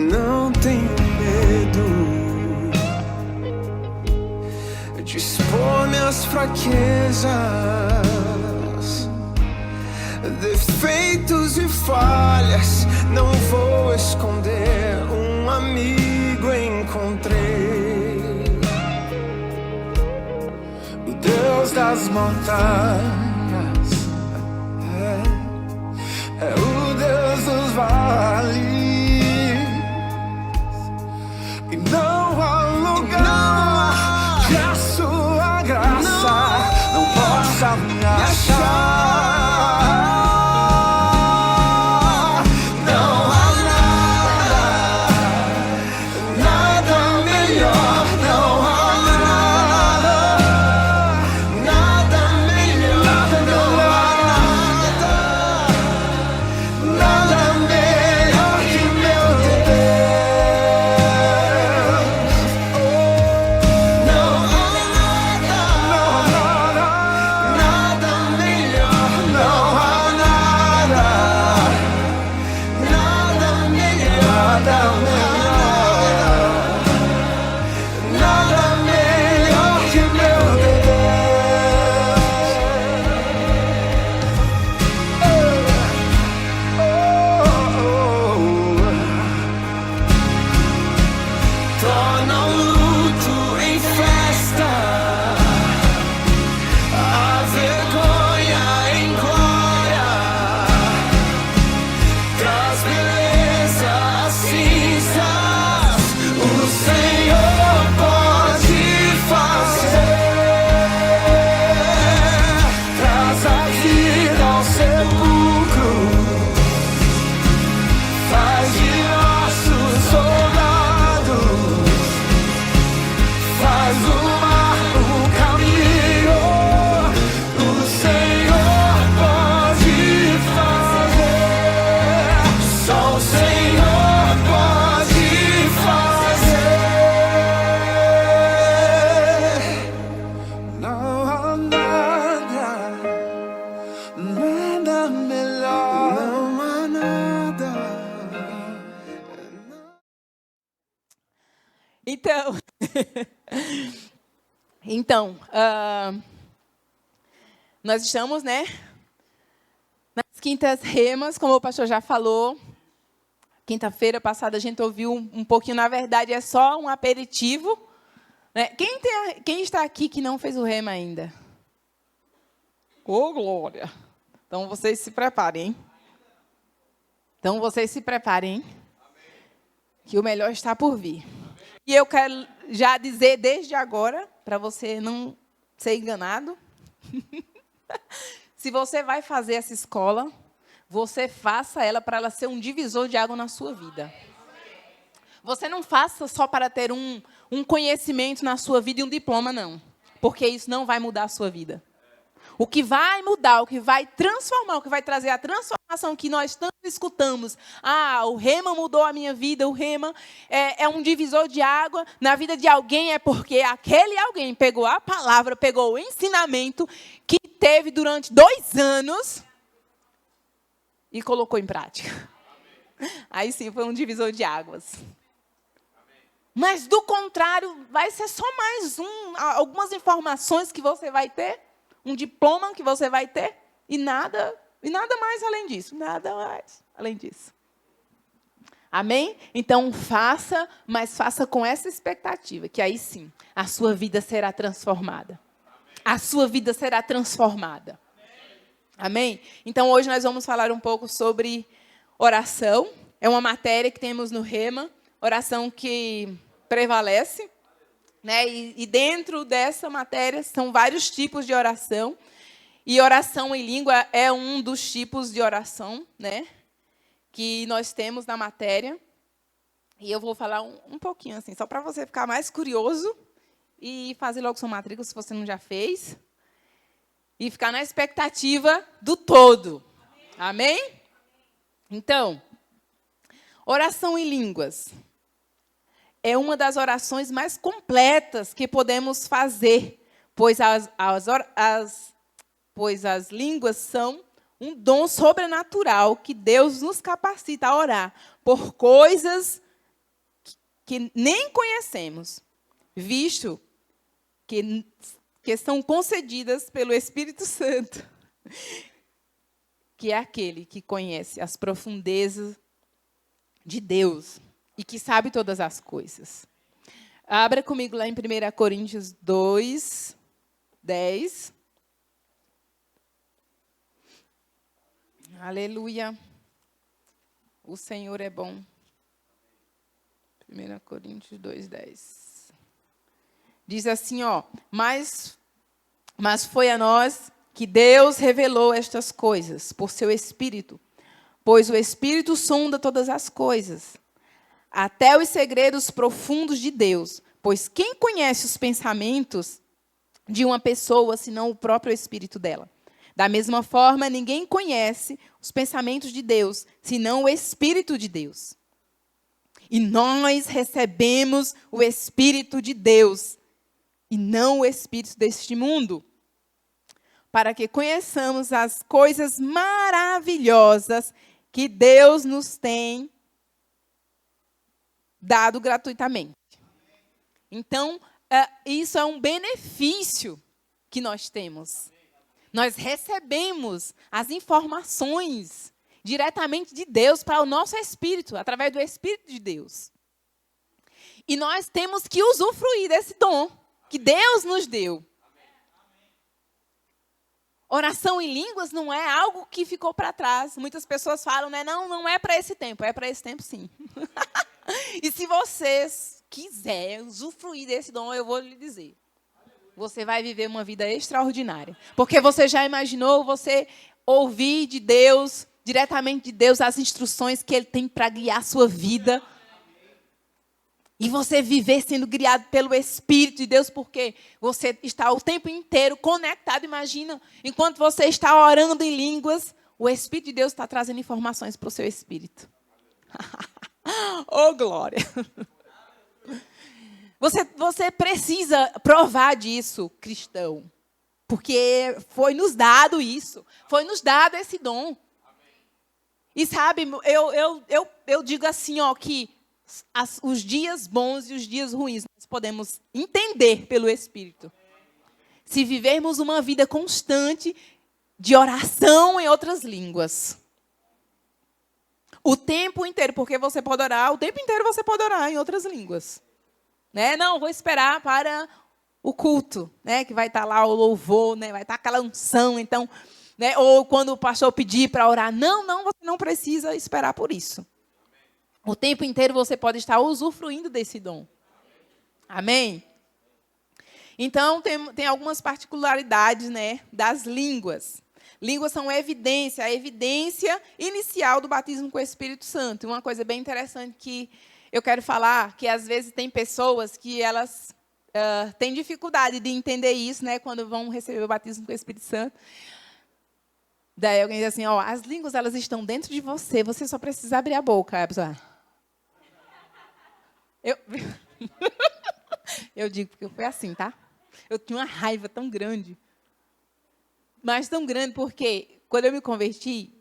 não tenho medo de expor minhas fraquezas, defeitos e falhas. Não vou esconder, um amigo encontrei, o Deus das montanhas, é o Deus dos vales, e não há lugar que a sua graça não possa me achar. Então, nós estamos, né, nas quintas remas, como o pastor já falou. Quinta-feira passada a gente ouviu um pouquinho, na verdade é só um aperitivo, né? Quem está aqui que não fez o rema ainda? Ô, glória! Então, vocês se preparem. Que o melhor está por vir. E eu quero já dizer desde agora, para você não ser enganado, se você vai fazer essa escola, você faça ela para ela ser um divisor de água na sua vida. Você não faça só para ter um conhecimento na sua vida e um diploma, não. Porque isso não vai mudar a sua vida. O que vai mudar, o que vai transformar, o que vai trazer a transformação que nós tanto escutamos. O rema mudou a minha vida, o rema é um divisor de água na vida de alguém, é porque aquele alguém pegou a palavra, pegou o ensinamento que teve durante 2 anos e colocou em prática. Aí sim, foi um divisor de águas. Mas, do contrário, vai ser só mais algumas informações que você vai ter, um diploma que você vai ter, e nada mais além disso. Nada mais além disso. Amém? Então, faça, mas faça com essa expectativa, que aí sim, a sua vida será transformada. A sua vida será transformada. Amém? Então, hoje nós vamos falar um pouco sobre oração. É uma matéria que temos no rema, oração que prevalece. Né? E dentro dessa matéria são vários tipos de oração. E oração em língua é um dos tipos de oração, né, que nós temos na matéria. E eu vou falar um pouquinho, assim, só para você ficar mais curioso e fazer logo sua matrícula, se você não já fez. E ficar na expectativa do todo. Amém? Então, oração em línguas é uma das orações mais completas que podemos fazer, pois as línguas são um dom sobrenatural que Deus nos capacita a orar por coisas que nem conhecemos, visto que são concedidas pelo Espírito Santo, que é aquele que conhece as profundezas de Deus e que sabe todas as coisas. Abra comigo lá em 1 Coríntios 2, 10. Aleluia. O Senhor é bom. 1 Coríntios 2, 10. Diz assim, ó, mas foi a nós que Deus revelou estas coisas por seu Espírito, pois o Espírito sonda todas as coisas, até os segredos profundos de Deus, pois quem conhece os pensamentos de uma pessoa, senão o próprio Espírito dela? Da mesma forma, ninguém conhece os pensamentos de Deus, senão o Espírito de Deus. E nós recebemos o Espírito de Deus, e não o espírito deste mundo, para que conheçamos as coisas maravilhosas que Deus nos tem dado gratuitamente. Então, isso é um benefício que nós temos. Nós recebemos as informações diretamente de Deus para o nosso espírito, através do Espírito de Deus. E nós temos que usufruir desse dom que Deus nos deu. Oração em línguas não é algo que ficou para trás. Muitas pessoas falam, né? Não é para esse tempo. É para esse tempo, sim. E se vocês quiserem usufruir desse dom, eu vou lhe dizer. Você vai viver uma vida extraordinária. Porque você já imaginou você ouvir de Deus, diretamente de Deus, as instruções que Ele tem para guiar a sua vida. E você viver sendo guiado pelo Espírito de Deus, porque você está o tempo inteiro conectado. Imagina, enquanto você está orando em línguas, o Espírito de Deus está trazendo informações para o seu espírito. Oh, glória! Você precisa provar disso, cristão. Porque foi nos dado isso. Foi nos dado esse dom. E sabe, eu digo assim, ó, que os dias bons e os dias ruins nós podemos entender pelo Espírito. Se vivermos uma vida constante de oração em outras línguas. O tempo inteiro, porque você pode orar, o tempo inteiro você pode orar em outras línguas. Né? Não, vou esperar para o culto, né? Que vai estar lá o louvor, né? Vai estar aquela unção, então, né? Ou quando o pastor pedir para orar. Não, você não precisa esperar por isso. O tempo inteiro você pode estar usufruindo desse dom. Amém? Então, tem algumas particularidades, né, das línguas. Línguas são a evidência inicial do batismo com o Espírito Santo. Uma coisa bem interessante que eu quero falar, que às vezes tem pessoas que elas têm dificuldade de entender isso, né, quando vão receber o batismo com o Espírito Santo. Daí alguém diz assim, ó, as línguas elas estão dentro de você, você só precisa abrir a boca. Aí a pessoa... Eu digo porque foi assim, tá? Eu tinha uma raiva tão grande. Mas tão grande porque, quando eu me converti,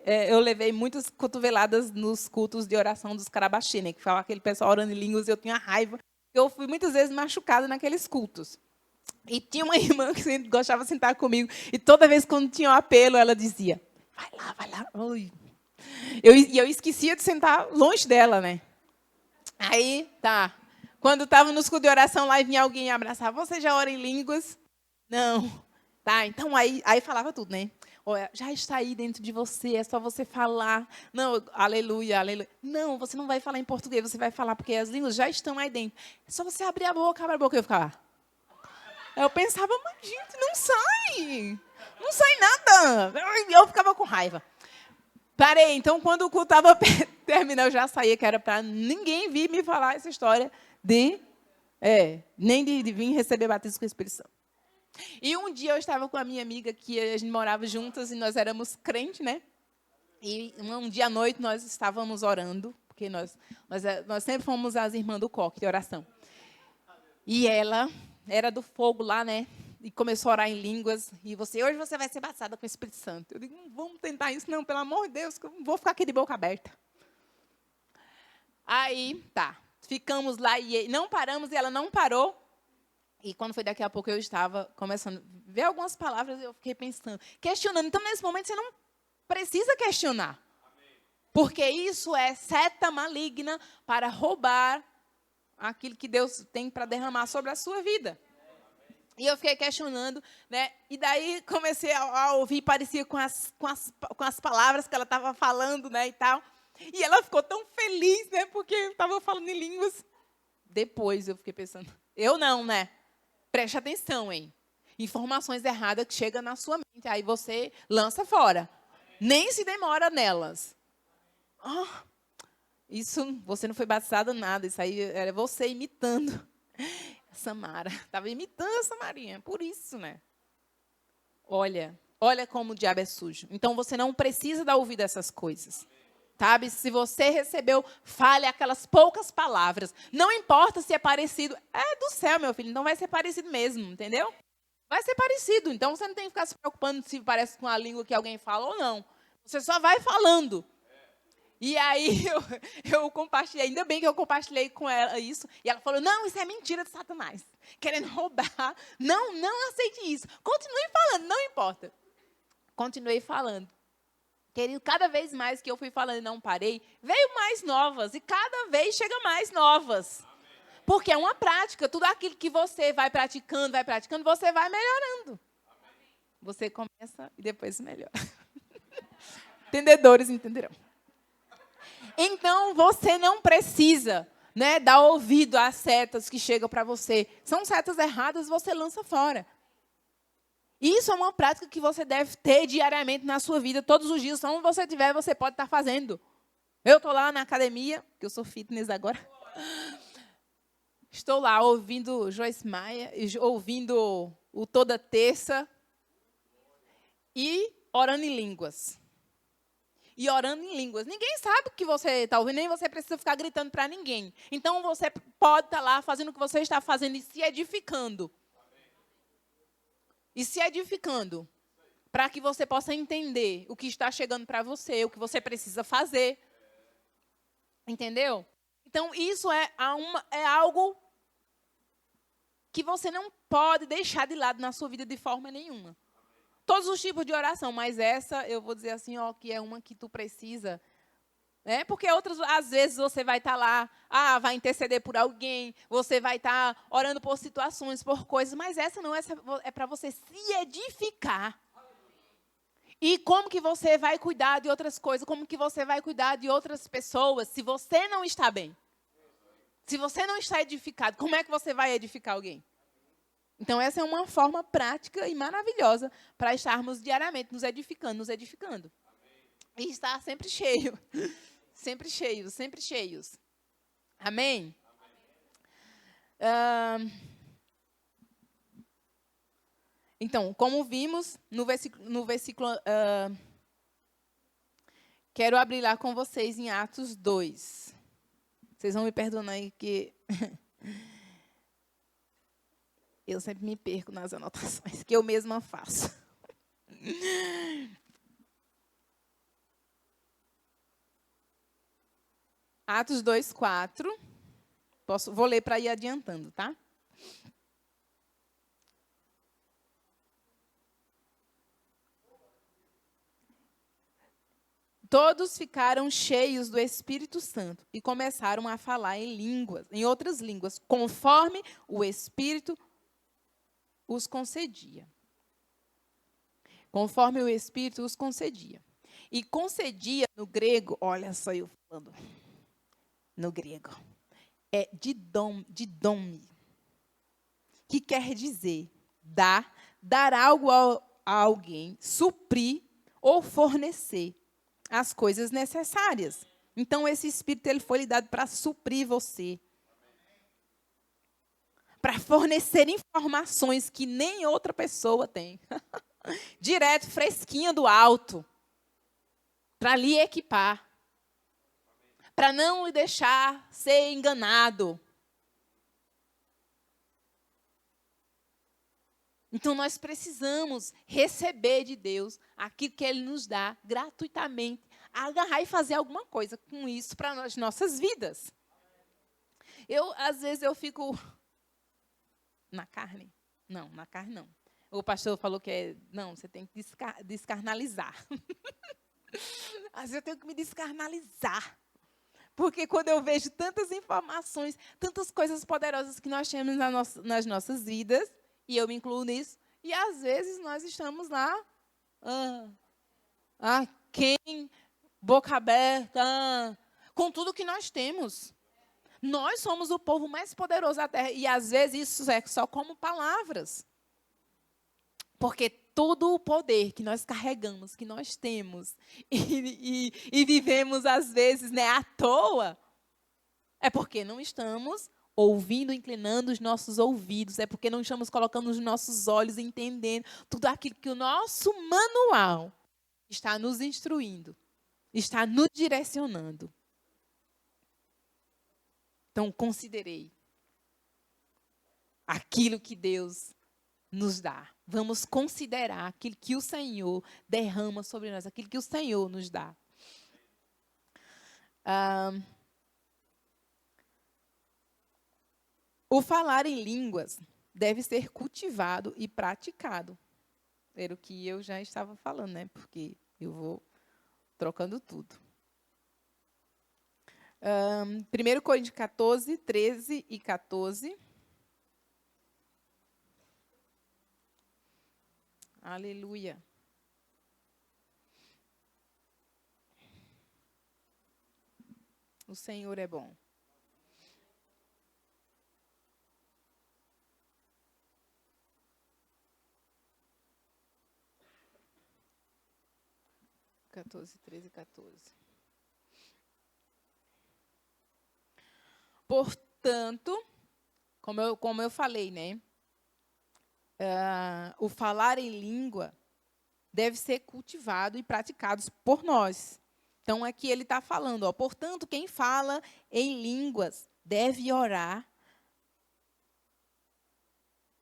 eu levei muitas cotoveladas nos cultos de oração dos Carabaxê, né? Que fala aquele pessoal orando em línguas, eu tinha raiva. Eu fui muitas vezes machucada naqueles cultos. E tinha uma irmã que gostava de sentar comigo. E toda vez quando tinha um apelo, ela dizia, vai lá. Oi. Eu esquecia de sentar longe dela, né? Aí, tá. Quando estava nos cultos de oração lá e vinha alguém abraçar, você já ora em línguas? Não. Tá, então aí falava tudo, né? Olha, já está aí dentro de você, é só você falar. Não, aleluia, aleluia. Não, você não vai falar em português, você vai falar porque as línguas já estão aí dentro. É só você abrir a boca, abre a boca. Eu ficava... Eu pensava, mas gente, não sai nada. Eu ficava com raiva. Parei, então quando o culto estava terminando, eu já saía, que era para ninguém vir me falar essa história nem de vir receber batismo com o Espírito Santo. E um dia eu estava com a minha amiga, que a gente morava juntas e nós éramos crentes, né? E um dia à noite nós estávamos orando, porque nós sempre fomos as irmãs do coque de oração. E ela era do fogo lá, né? E começou a orar em línguas. E hoje você vai ser batizada com o Espírito Santo. Eu digo, não vamos tentar isso não, pelo amor de Deus, que eu não vou ficar aqui de boca aberta. Aí, tá. ficamos lá e não paramos, e ela não parou. E quando foi daqui a pouco, eu estava começando a ver algumas palavras, e eu fiquei pensando, questionando. Então, nesse momento, você não precisa questionar. Porque isso é seta maligna para roubar aquilo que Deus tem para derramar sobre a sua vida. E eu fiquei questionando, né? E daí comecei a ouvir, parecia com as palavras que ela estava falando, né, e tal. E ela ficou tão feliz, né, porque eu estava falando em línguas. Depois eu fiquei pensando, eu não, né? Preste atenção, hein? Informações erradas que chegam na sua mente, aí você lança fora. Nem se demora nelas. Isso, você não foi batizada nada, isso aí era você imitando a Samara. Estava imitando a Samarinha, por isso, né? Olha como o diabo é sujo. Então, você não precisa dar ouvido a essas coisas. Sabe? Se você recebeu, fale aquelas poucas palavras. Não importa se é parecido. É do céu, meu filho, então vai ser parecido mesmo, entendeu? Vai ser parecido, então você não tem que ficar se preocupando se parece com a língua que alguém fala ou não. Você só vai falando. E aí eu compartilhei, ainda bem que eu compartilhei com ela isso, e ela falou, não, isso é mentira de Satanás, querendo roubar, não aceite isso, continue falando, não importa. Continuei falando. Querido, cada vez mais que eu fui falando e não parei, veio mais novas, e cada vez chega mais novas. Porque é uma prática, tudo aquilo que você vai praticando, você vai melhorando. Você começa e depois melhora. Entendedores entenderão. Então, você não precisa, né, dar ouvido às setas que chegam para você. São setas erradas, você lança fora. Isso é uma prática que você deve ter diariamente na sua vida, todos os dias. Onde você estiver, você pode estar fazendo. Eu estou lá na academia, que eu sou fitness agora. Estou lá ouvindo Joyce Meyer, ouvindo o Toda Terça e orando em línguas. E orando em línguas. Ninguém sabe o que você está ouvindo, nem você precisa ficar gritando para ninguém. Então, você pode estar lá fazendo o que você está fazendo e se edificando. E se edificando. Para que você possa entender o que está chegando para você, o que você precisa fazer. Entendeu? Então, isso é algo que você não pode deixar de lado na sua vida de forma nenhuma. Todos os tipos de oração, mas essa, eu vou dizer assim, que é uma que tu precisa. Né? Porque outras, às vezes, você vai estar lá, vai interceder por alguém, você vai estar orando por situações, por coisas, mas essa não, essa é para você se edificar. E como que você vai cuidar de outras coisas, como que você vai cuidar de outras pessoas, se você não está bem? Se você não está edificado, como é que você vai edificar alguém? Então, essa é uma forma prática e maravilhosa para estarmos diariamente nos edificando. E estar sempre cheio. Sempre cheios, sempre cheios. Amém? Então, como vimos no versículo quero abrir lá com vocês em Atos 2. Vocês vão me perdonar aí que eu sempre me perco nas anotações que eu mesma faço. Atos 2, 4. Vou ler para ir adiantando, tá? Todos ficaram cheios do Espírito Santo e começaram a falar em outras línguas, conforme o Espírito os concedia. Conforme o Espírito os concedia. E concedia no grego, olha só eu falando, no grego, é didome, que quer dizer dar algo a alguém, suprir ou fornecer as coisas necessárias. Então, esse Espírito ele foi lhe dado para suprir você. Para fornecer informações que nem outra pessoa tem. Direto, fresquinha do alto. Para lhe equipar. Para não lhe deixar ser enganado. Então, nós precisamos receber de Deus aquilo que Ele nos dá gratuitamente, agarrar e fazer alguma coisa com isso para as nossas vidas. Às vezes, eu fico na carne. Não, na carne não. O pastor falou que não, você tem que descarnalizar. Às vezes eu tenho que me descarnalizar. Porque quando eu vejo tantas informações, tantas coisas poderosas que nós temos nas nossas vidas, e eu me incluo nisso, e às vezes nós estamos lá, quem, boca aberta, com tudo que nós temos. Nós somos o povo mais poderoso da terra, e às vezes isso é só como palavras. Porque todo o poder que nós carregamos, que nós temos, e vivemos, às vezes, à toa, é porque não estamos ouvindo, inclinando os nossos ouvidos, é porque não estamos colocando os nossos olhos, entendendo tudo aquilo que o nosso manual está nos instruindo, está nos direcionando. Então, considerei aquilo que Deus nos dá. Vamos considerar aquilo que o Senhor derrama sobre nós, aquilo que o Senhor nos dá. O falar em línguas deve ser cultivado e praticado. Era o que eu já estava falando, né? Porque eu vou trocando tudo. 1 Coríntios 14, 13 e 14. Aleluia. O Senhor é bom. (14, 13 e 14). Portanto, como eu falei, né? O falar em língua deve ser cultivado e praticado por nós. Então, aqui ele está falando, portanto, quem fala em línguas deve orar,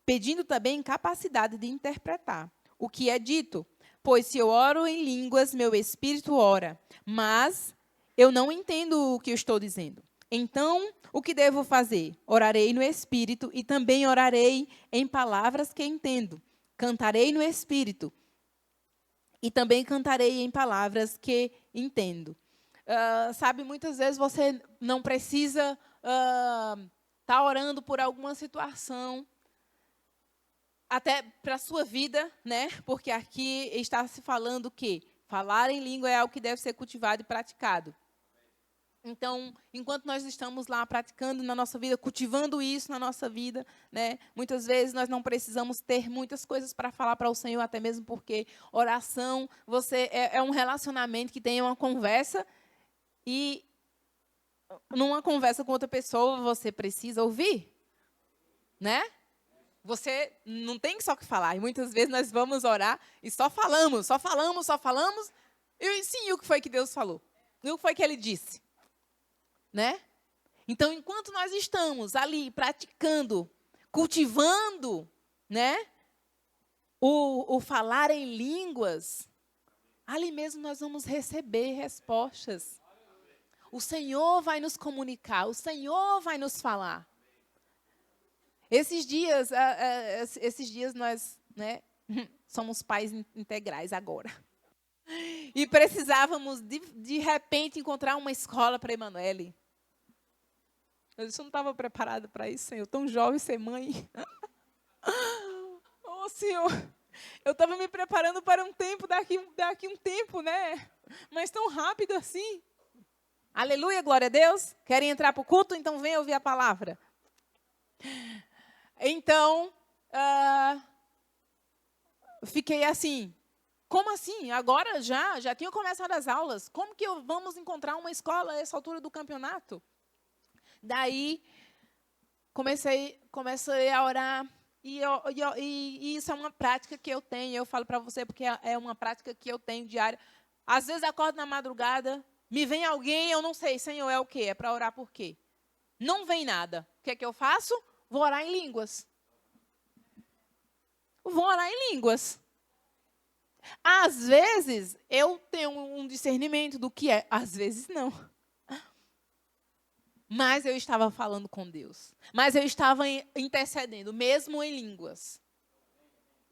pedindo também capacidade de interpretar o que é dito. Pois se eu oro em línguas, meu espírito ora, mas eu não entendo o que eu estou dizendo. Então, o que devo fazer? Orarei no Espírito e também orarei em palavras que entendo. Cantarei no Espírito e também cantarei em palavras que entendo. Sabe, muitas vezes você não precisa estar orando por alguma situação, até para a sua vida, né? Porque aqui está se falando que falar em língua é algo que deve ser cultivado e praticado. Então, enquanto nós estamos lá praticando na nossa vida, cultivando isso na nossa vida, né, muitas vezes nós não precisamos ter muitas coisas para falar para o Senhor, até mesmo porque oração é um relacionamento que tem uma conversa, e numa conversa com outra pessoa você precisa ouvir, né? Você não tem só que falar. E muitas vezes nós vamos orar e só falamos. E sim, o que foi que Deus falou? E o que foi que Ele disse? Né? Então, enquanto nós estamos ali praticando, cultivando, né, o falar em línguas, ali mesmo nós vamos receber respostas. O Senhor vai nos comunicar, o Senhor vai nos falar. Esses dias nós, né, somos pais integrais agora. E precisávamos, de repente, encontrar uma escola para Emanuele. Eu não estava preparada para isso, Senhor. Tão jovem ser mãe. Oh, Senhor. Eu estava me preparando para um tempo, daqui um tempo, né? Mas tão rápido assim. Aleluia, glória a Deus. Querem entrar para o culto? Então venham ouvir a palavra. Então, fiquei assim. Como assim? Agora já tinham começado as aulas. Como que vamos encontrar uma escola a essa altura do campeonato? Daí, comecei a orar. E isso é uma prática que eu tenho. Eu falo para você porque é uma prática que eu tenho diária. Às vezes, acordo na madrugada, me vem alguém, eu não sei, Senhor, é o quê? É para orar por quê? Não vem nada. O que é que eu faço? Vou orar em línguas. Vou orar em línguas. Às vezes, eu tenho um discernimento do que é. Às vezes, não. mas eu estava falando com Deus. Mas eu estava intercedendo, mesmo em línguas.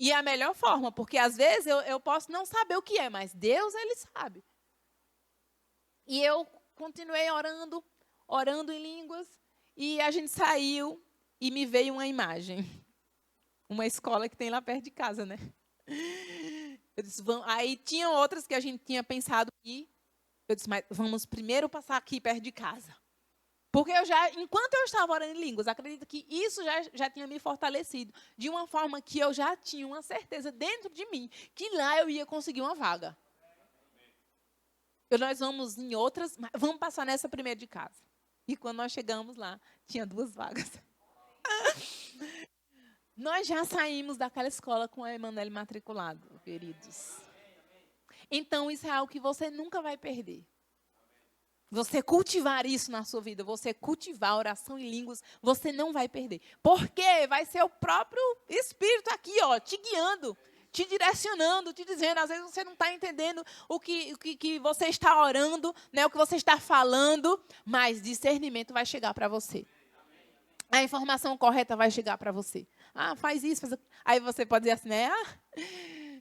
E é a melhor forma, porque às vezes eu posso não saber o que é, mas Deus, Ele sabe. E eu continuei orando em línguas, e a gente saiu e me veio uma imagem. Uma escola que tem lá perto de casa, né? Eu disse, aí tinham outras que a gente tinha pensado ir. Eu disse, mas vamos primeiro passar aqui perto de casa. Porque enquanto eu estava orando em línguas, acredito que isso já tinha me fortalecido. De uma forma que eu já tinha uma certeza dentro de mim, que lá eu ia conseguir uma vaga. Nós vamos em outras, mas vamos passar nessa primeira de casa. E quando nós chegamos lá, tinha 2 vagas. Nós já saímos daquela escola com a Emanuele matriculado, queridos. Então, isso é algo que você nunca vai perder. Você cultivar isso na sua vida, você cultivar a oração em línguas, você não vai perder. Porque vai ser o próprio Espírito aqui, ó, te guiando, te direcionando, te dizendo. Às vezes você não está entendendo o que você está orando, né, o que você está falando, mas discernimento vai chegar para você. A informação correta vai chegar para você. Ah, faz isso, faz aquilo. Aí você pode dizer assim, né?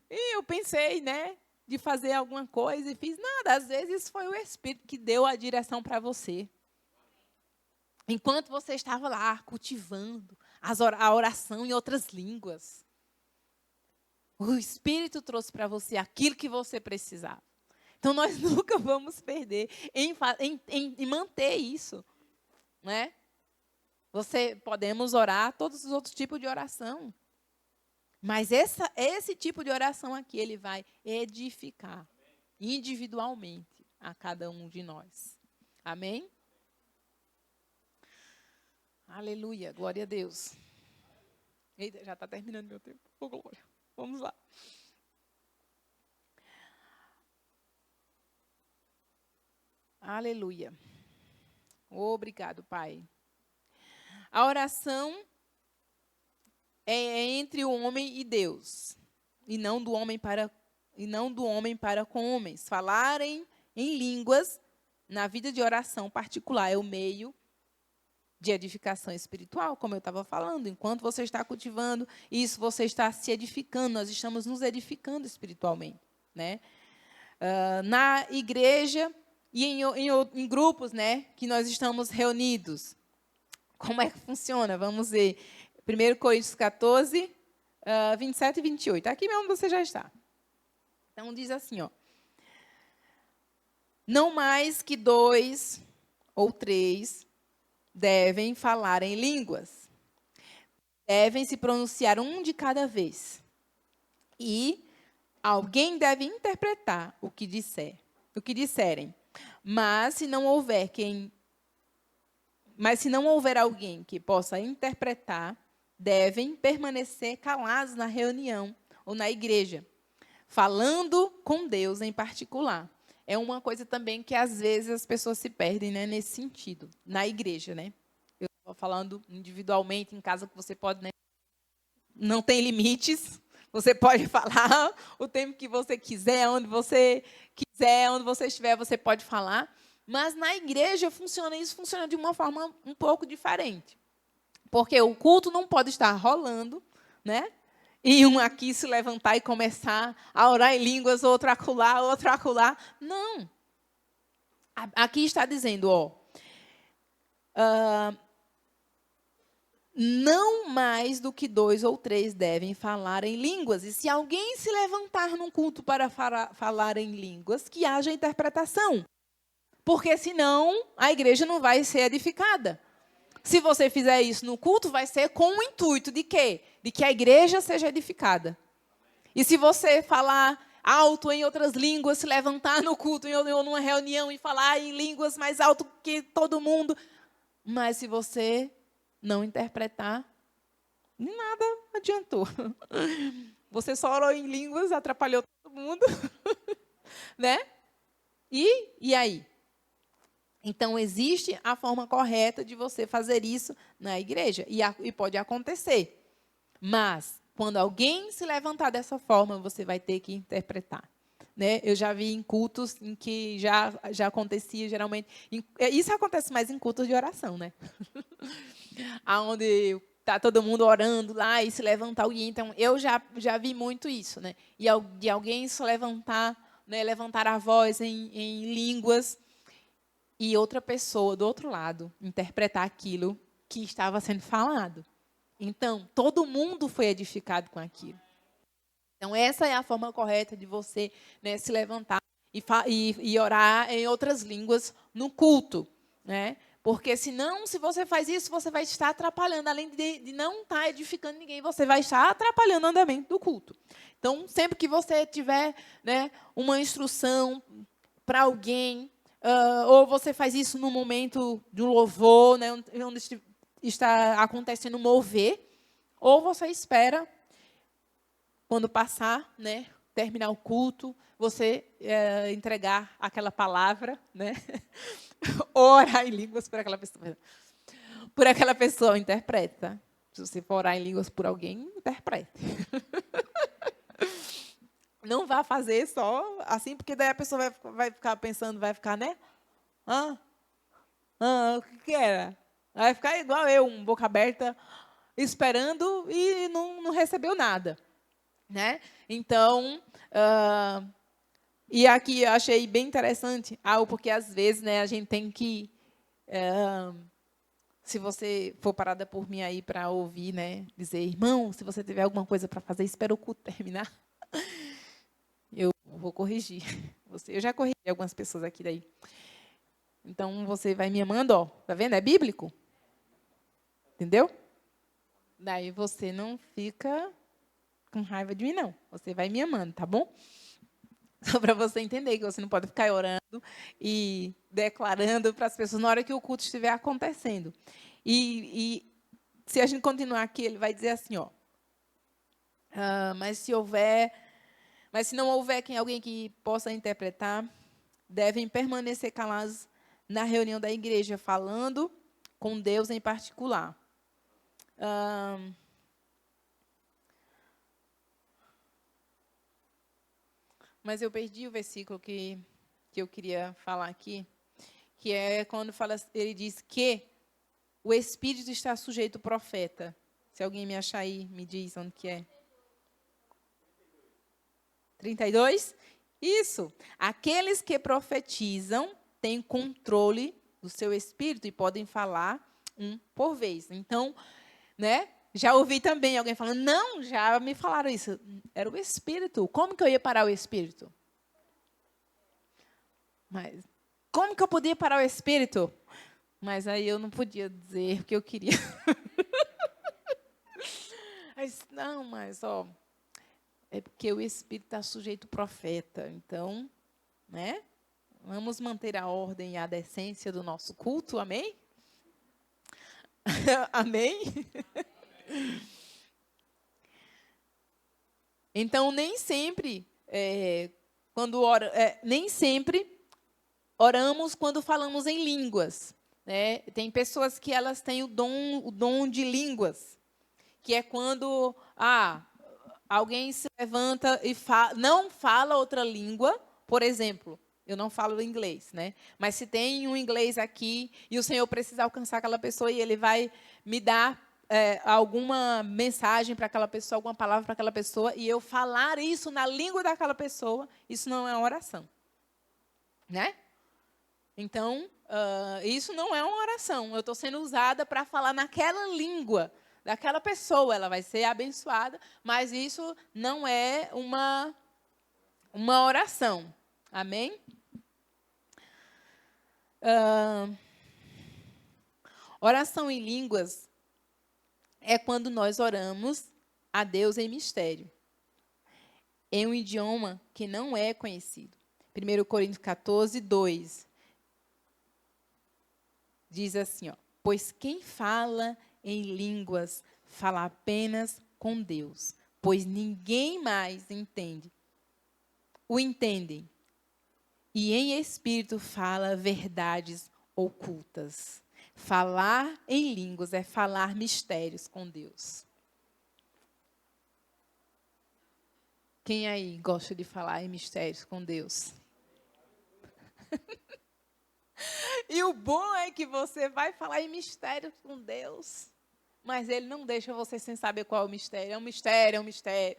Eu pensei, né, de fazer alguma coisa e fiz nada. Às vezes foi o Espírito que deu a direção para você. Enquanto você estava lá cultivando a oração em outras línguas, o Espírito trouxe para você aquilo que você precisava. Então, nós nunca vamos perder em manter isso, né? Podemos orar todos os outros tipos de oração. Mas esse tipo de oração aqui, ele vai edificar individualmente a cada um de nós. Amém? Aleluia, glória a Deus. Eita, já está terminando meu tempo. Oh, glória. Vamos lá. Aleluia. Obrigado, Pai. A oração é entre o homem e Deus, e não do homem para com homens. Falarem em línguas na vida de oração particular é o meio de edificação espiritual, como eu estava falando. Enquanto você está cultivando isso, você está se edificando. Nós estamos nos edificando espiritualmente, né? Na igreja e em grupos, né, que nós estamos reunidos. Como é que funciona? Vamos ver. 1 Coríntios 14, 27 e 28. Aqui mesmo você já está. Então, diz assim, ó. Não mais que 2 ou 3 devem falar em línguas. Devem se pronunciar um de cada vez. E alguém deve interpretar o que disserem. Mas se não houver alguém que possa interpretar, devem permanecer calados na reunião ou na igreja, falando com Deus em particular. É uma coisa também que, às vezes, as pessoas se perdem, né, nesse sentido, na igreja, né? Eu estou falando individualmente, em casa, que você pode, né, não tem limites, você pode falar o tempo que você quiser, onde você estiver, você pode falar. Mas na igreja isso funciona de uma forma um pouco diferente. Porque o culto não pode estar rolando, né? E um aqui se levantar e começar a orar em línguas, outro acolá. Não. Aqui está dizendo, ó, não mais do que 2 ou 3 devem falar em línguas. E se alguém se levantar num culto para falar em línguas, que haja interpretação. Porque senão a igreja não vai ser edificada. Se você fizer isso no culto, vai ser com o intuito de quê? De que a igreja seja edificada. E se você falar alto em outras línguas, se levantar no culto ou numa reunião e falar em línguas mais alto que todo mundo, mas se você não interpretar, nada adiantou. Você só orou em línguas, atrapalhou todo mundo, né? E aí? Então, existe a forma correta de você fazer isso na igreja. E pode acontecer. Mas, quando alguém se levantar dessa forma, você vai ter que interpretar. né? Eu já vi em cultos em que já acontecia, geralmente. Isso acontece mais em cultos de oração, né? Onde está todo mundo orando lá e se levantar alguém. Então, eu já vi muito isso, né? E de alguém se levantar, né? Levantar a voz em línguas e outra pessoa do outro lado interpretar aquilo que estava sendo falado. Então, todo mundo foi edificado com aquilo. Então, essa é a forma correta de você, né, se levantar e orar em outras línguas no culto, né? Porque, senão, se você faz isso, você vai estar atrapalhando. Além de não estar edificando ninguém, você vai estar atrapalhando o andamento do culto. Então, sempre que você tiver, né, uma instrução para alguém, ou você faz isso no momento de um louvor, né, onde está acontecendo mover, ou você espera, quando passar, né, terminar o culto, você entregar aquela palavra, né, orar em línguas por aquela pessoa. Por aquela pessoa, interpreta. Se você for orar em línguas por alguém, interprete. Não vá fazer só assim, porque daí a pessoa vai ficar pensando, vai ficar, né? O que era? Vai ficar igual eu, boca aberta, esperando e não recebeu nada, né? Então, e aqui eu achei bem interessante, porque às vezes, né, a gente tem que, se você for parada por mim aí para ouvir, né, dizer, irmão, se você tiver alguma coisa para fazer, espera o culto terminar. Eu vou corrigir você. Eu já corrigi algumas pessoas aqui daí. Então, você vai me amando, ó. Tá vendo? É bíblico. Entendeu? Daí você não fica com raiva de mim, não. Você vai me amando, tá bom? Só para você entender que você não pode ficar orando e declarando para as pessoas na hora que o culto estiver acontecendo. E se a gente continuar aqui, ele vai dizer assim, ó. Mas se não houver alguém que possa interpretar, devem permanecer calados na reunião da igreja, falando com Deus em particular. Mas eu perdi o versículo que eu queria falar aqui, que é quando ele diz que o Espírito está sujeito ao profeta. Se alguém me achar aí, me diz onde que é. 32? Isso. Aqueles que profetizam têm controle do seu espírito e podem falar um por vez. Então, né? Já ouvi também alguém falando, não, já me falaram isso. Era o Espírito. Como que eu ia parar o Espírito? Mas, como que eu podia parar o Espírito? Mas aí eu não podia dizer o que eu queria. Mas, é porque o Espírito está sujeito ao profeta. Então, né? Vamos manter a ordem e a decência do nosso culto, amém? Amém? Então, nem sempre, nem sempre oramos quando falamos em línguas, né? Tem pessoas que elas têm o dom de línguas, que é quando alguém se levanta e não fala outra língua, por exemplo. Eu não falo inglês, né? Mas se tem um inglês aqui e o Senhor precisa alcançar aquela pessoa e Ele vai me dar alguma mensagem para aquela pessoa, alguma palavra para aquela pessoa, e eu falar isso na língua daquela pessoa, isso não é uma oração. Né? Então, isso não é uma oração. Eu estou sendo usada para falar naquela língua daquela pessoa. Ela vai ser abençoada, mas isso não é uma oração. Amém? Oração em línguas é quando nós oramos a Deus em mistério, em um idioma que não é conhecido. 1 Coríntios 14, 2. Diz assim, pois quem fala em línguas fala apenas com Deus, pois ninguém mais o entendem. E em espírito fala verdades ocultas. Falar em línguas é falar mistérios com Deus. Quem aí gosta de falar em mistérios com Deus? E o bom é que você vai falar em mistérios com Deus, mas Ele não deixa você sem saber qual é o mistério. É um mistério, é um mistério.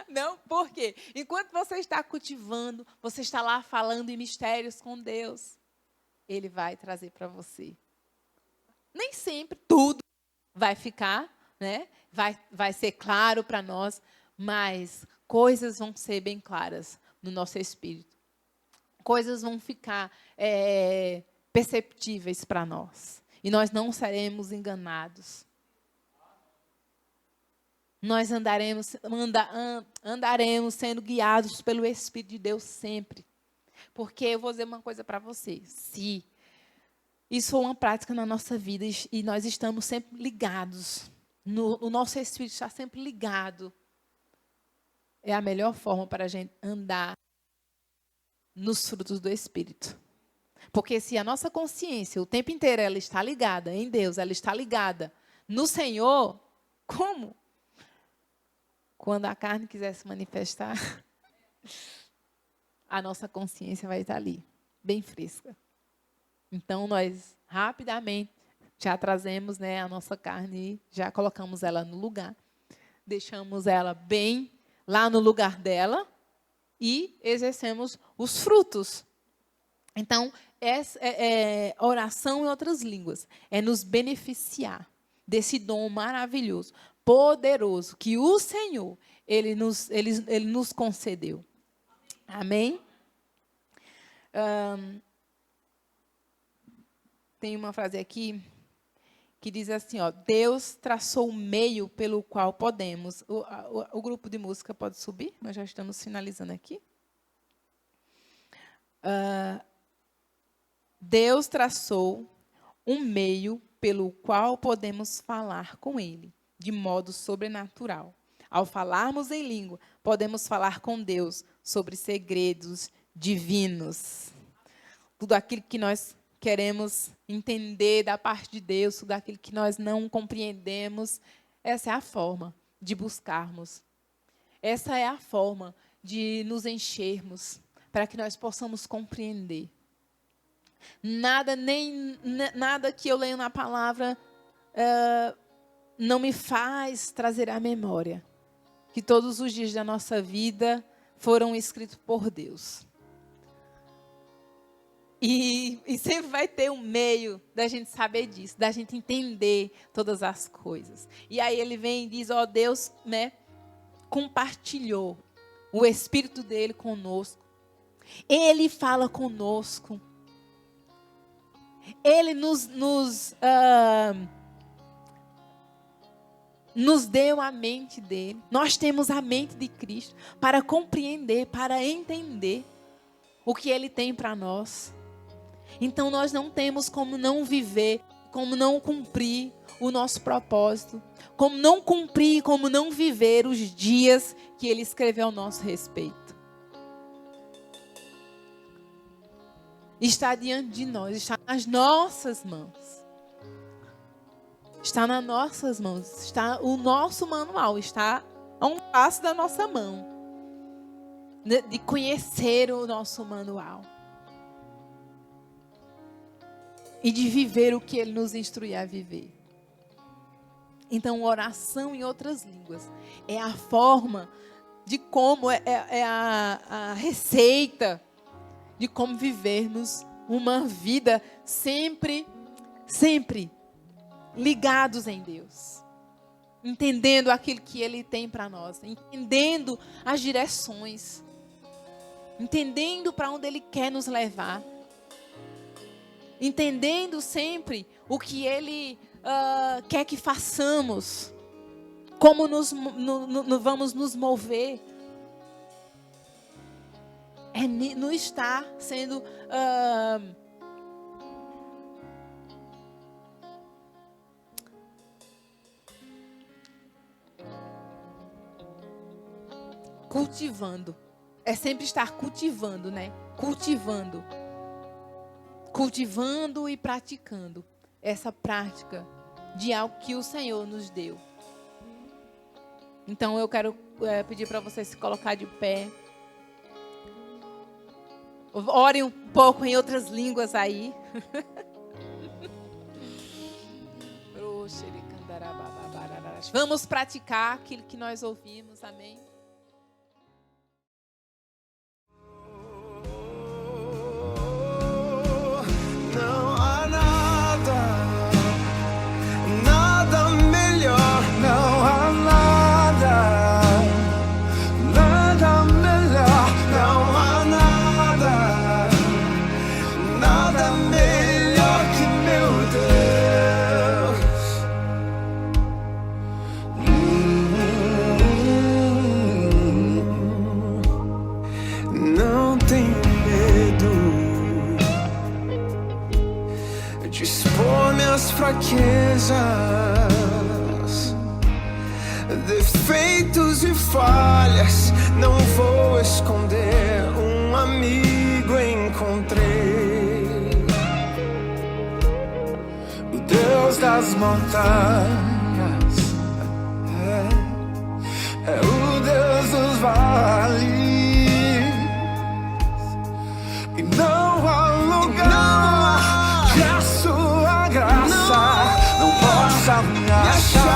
Não, por quê? Enquanto você está cultivando, você está lá falando em mistérios com Deus, Ele vai trazer para você. Nem sempre tudo vai ficar, né? Vai ser claro para nós, mas coisas vão ser bem claras no nosso espírito. Coisas vão ficar perceptíveis para nós. E nós não seremos enganados. Nós andaremos sendo guiados pelo Espírito de Deus sempre. Porque eu vou dizer uma coisa para vocês. Se isso for uma prática na nossa vida e nós estamos sempre ligados, o nosso Espírito está sempre ligado, é a melhor forma para a gente andar nos frutos do Espírito. Porque se a nossa consciência, o tempo inteiro, ela está ligada em Deus, ela está ligada no Senhor, como? Quando a carne quiser se manifestar, a nossa consciência vai estar ali, bem fresca. Então, nós rapidamente já trazemos, né, a nossa carne, já colocamos ela no lugar, deixamos ela bem lá no lugar dela e exercemos os frutos. Então, essa oração em outras línguas é nos beneficiar desse dom maravilhoso, poderoso, que o Senhor, Ele nos concedeu. Amém? Tem uma frase aqui que diz assim, ó, Deus traçou o meio pelo qual podemos... O grupo de música pode subir? Nós já estamos finalizando aqui. Deus traçou um meio pelo qual podemos falar com Ele, de modo sobrenatural. Ao falarmos em língua, podemos falar com Deus sobre segredos divinos. Tudo aquilo que nós queremos entender da parte de Deus, tudo aquilo que nós não compreendemos, essa é a forma de buscarmos. Essa é a forma de nos enchermos, para que nós possamos compreender. Nada que eu leio na palavra não me faz trazer à memória que todos os dias da nossa vida foram escritos por Deus. E sempre vai ter um meio da gente saber disso, da gente entender todas as coisas. E aí ele vem e diz, ó, Deus, né, compartilhou o Espírito dele conosco. Ele fala conosco. Ele nos deu a mente dele. Nós temos a mente de Cristo para compreender, para entender o que ele tem para nós. Então, nós não temos como não viver, como não cumprir o nosso propósito, como não cumprir, como não viver os dias que ele escreveu ao nosso respeito. Está diante de nós, está nas nossas mãos. Está nas nossas mãos, está o nosso manual, está a um passo da nossa mão, de conhecer o nosso manual. E de viver o que ele nos instrui a viver. Então, oração em outras línguas é a forma de como, é a receita de como vivermos uma vida sempre ligados em Deus. Entendendo aquilo que Ele tem para nós. Entendendo as direções. Entendendo para onde Ele quer nos levar. Entendendo sempre o que Ele quer que façamos. Como vamos nos mover. Não está sendo cultivando. É sempre estar cultivando, né? Cultivando e praticando essa prática de algo que o Senhor nos deu. Então eu quero pedir para você se colocar de pé. Ore um pouco em outras línguas aí. Vamos praticar aquilo que nós ouvimos, amém? Não há nada, nada melhor. Não há nada, nada melhor. Não há nada, nada melhor que meu Deus. Não tenho medo de expor minhas fraquezas, defeitos e falhas. Não vou esconder, um amigo encontrei, o Deus das montanhas, é o Deus dos vales. E não há lugar que a sua graça não possa me achar.